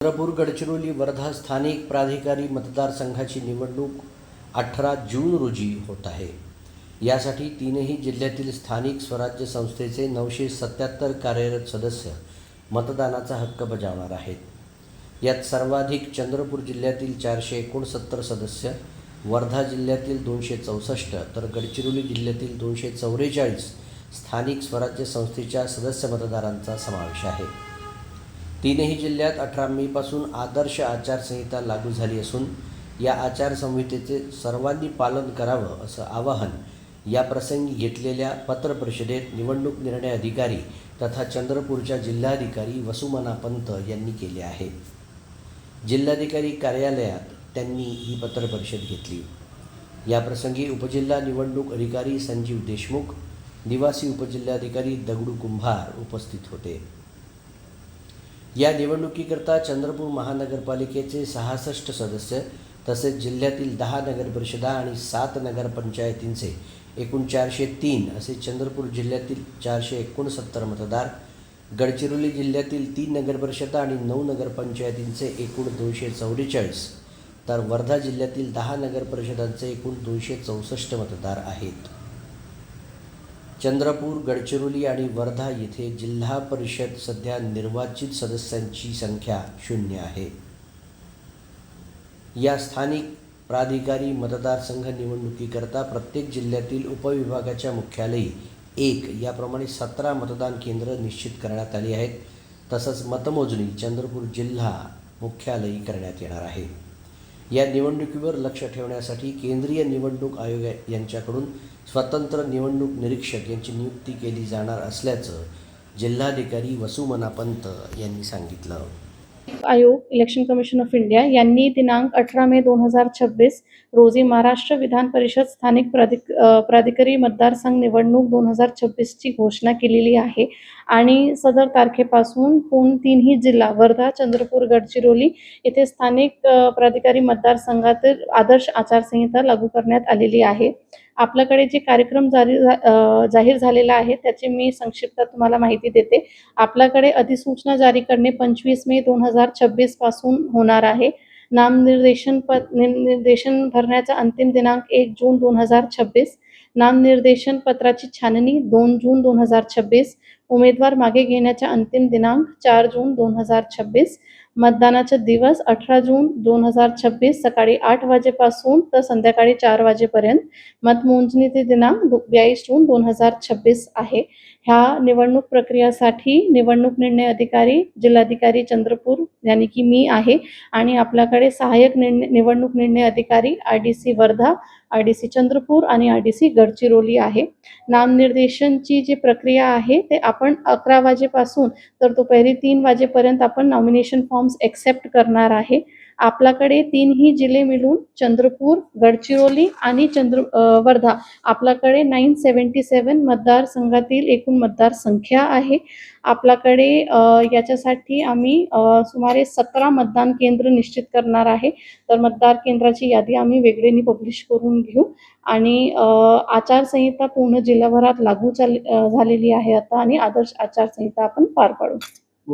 चंद्रपूर, गडचिरोली, वर्धा स्थानिक प्राधिकारी मतदारसंघाची निवडणूक 18 जून रोजी होत आहे. यासाठी तीनही जिल्ह्यातील स्थानिक स्वराज्य संस्थेचे 977 कार्यरत सदस्य मतदानाचा हक्क बजावणार आहेत. यात सर्वाधिक चंद्रपूर जिल्ह्यातील 469 सदस्य, वर्धा जिल्ह्यातील 264 तर गडचिरोली जिल्ह्यातील 244 स्थानिक स्वराज्य संस्थेच्या सदस्य मतदारांचा समावेश आहे. तीनही जिल्ह्यात 18 मेपासून आदर्श आचारसंहिता लागू झाली असून या आचारसंहितेचे सर्वांनी पालन करावं असं आवाहन याप्रसंगी घेतलेल्या पत्रपरिषदेत निवडणूक निर्णय अधिकारी तथा चंद्रपूरच्या जिल्हाधिकारी वसुमना पंत यांनी केले आहे. जिल्हाधिकारी कार्यालयात त्यांनी ही पत्रपरिषद घेतली. याप्रसंगी उपजिल्हा निवडणूक अधिकारी संजीव देशमुख, निवासी उपजिल्हाधिकारी दगडू कुंभार उपस्थित होते. या निवडणुकीकरता चंद्रपूर महानगरपालिकेचे 66 सदस्य तसेच जिल्ह्यातील 10 नगरपरिषदा आणि 7 नगरपंचायतींचे एकूण 403 असे चंद्रपूर जिल्ह्यातील 469 मतदार, गडचिरोली जिल्ह्यातील 3 नगरपरिषदा आणि 9 नगरपंचायतींचे एकूण 244 तर वर्धा जिल्ह्यातील 10 नगरपरिषदांचे एकूण 264 मतदार आहेत. चंद्रपूर, गडचिरोली आणि वर्धा येथे जिल्हा परिषद सध्या निर्वाचित सदस्यांची संख्या 0 आहे. या स्थानिक प्राधिकारी मतदारसंघ निवडणुकीकरता प्रत्येक जिल्ह्यातील उपविभागाच्या मुख्यालयी 1 याप्रमाणे 17 मतदान केंद्र निश्चित करण्यात आली आहेत. तसंच मतमोजणी चंद्रपूर जिल्हा मुख्यालयी करण्यात येणार आहे. या निवडणुकीवर लक्ष ठेवण्यासाठी केंद्रीय निवडणूक आयोग यांच्याकडून स्वतंत्र निवडणूक निरीक्षक यांची नियुक्ती केली जाणार असल्याचं जिल्हाधिकारी वसुमना पंत यांनी सांगितलं. आयोग इलेक्शन कमिशन ऑफ इंडिया यांनी दिनांक 18 मे 2026 रोजी महाराष्ट्र विधान परिषद स्थानिक प्राधिकारी मतदारसंघ निवडणूक 2026 ची घोषणा केलेली आहे आणि सदर तारखेपासून तीनही जिल्हा वर्धा, चंद्रपूर, गडचिरोली येथे स्थानिक प्राधिकारी मतदारसंघातील आदर्श आचारसंहिता लागू करण्यात आलेली आहे. आपल्याकडे जे कार्यक्रम जाहीर झालेला आहे त्याची मी संक्षिप्त तुम्हाला माहिती देते. आपल्याकडे अधिसूचना जारी करणे 25 मे 2026 पासून होणार आहे. नामनिर्देशन भरण्याचा अंतिम दिनांक 1 जून 2026. नामनिर्देशन पत्राची छाननी 2 जून 2026. उमेदवार मागे घेण्याचा अंतिम दिनांक 4 जून 2026. मतदानाचा दिवस 18 जून 2026 सकाळी 8 वाजेपासून तर संध्याकाळी 4 वाजेपर्यंत. मतमोजणीचे दिनांक 22 जून 2026 आहे. ह्या निवडणूक प्रक्रियेसाठी निवडणूक निर्णय अधिकारी जिल्हाधिकारी चंद्रपूर यानी की मी आहे आणि आपल्याकडे सहाय्यक निवडणूक निर्णय अधिकारी RDC वर्धा, RDC चंद्रपूर आणि RDC गडचिरोली आहे. नामनिर्देशनची जी प्रक्रिया आहे ते आपण 11 वाजेपासून तर दुपारी 3 वाजेपर्यंत आपण नॉमिनेशन फॉर्म्स एक्सेप्ट करणार आहे. आपल्याकडे तीनही जिल्हे मिळून चंद्रपूर, गडचिरोली आणि वर्धा आपल्याकडे 977 मतदारसंघातील एकूण मतदारसंख्या आहे. आपल्याकडे याच्यासाठी आम्ही सुमारे 17 मतदान केंद्र निश्चित करणार आहे. तर मतदार केंद्राची यादी आम्ही वेगळ्याने पब्लिश करून घेऊ आणि आचारसंहिता पूर्ण जिल्हाभरात लागू झालेली आहे आता आणि आदर्श आचारसंहिता आपण पार पाडू.